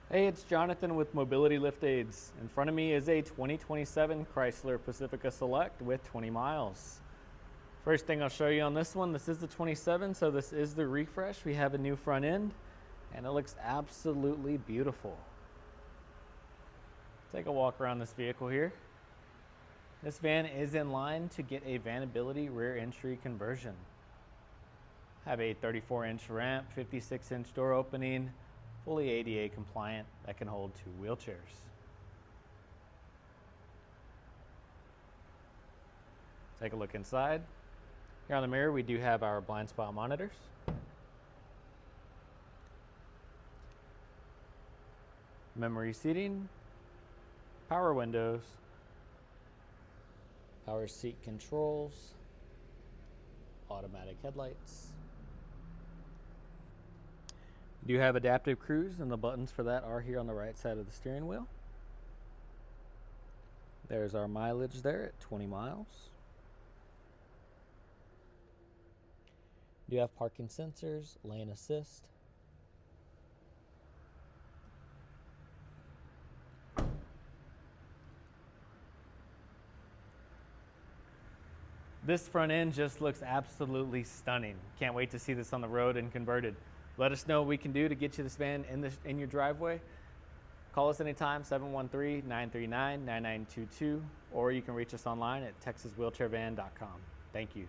Hey, it's Jonathan with Mobility Lift Aids. In front of me is a 2027 Chrysler Pacifica Select with 20 miles. First thing I'll show you on this one, this is the 27, so this is the refresh. We have a new front end, and it looks absolutely beautiful. Take a walk around this vehicle here. This van is in line to get a Vanability Rear Entry Conversion. Have a 34-inch ramp, 56-inch door opening, fully ADA compliant, that can hold 2 wheelchairs. Take a look inside. Here on the mirror we do have our blind spot monitors. Memory seating, power windows, power seat controls, automatic headlights. You do have adaptive cruise, and the buttons for that are here on the right side of the steering wheel. There's our mileage there at 20 miles. You do have parking sensors, lane assist. This front end just looks absolutely stunning. Can't wait to see this on the road and converted. Let us know what we can do to get you this van in your driveway. Call us anytime, 713-939-9922, or you can reach us online at texaswheelchairvan.com. Thank you.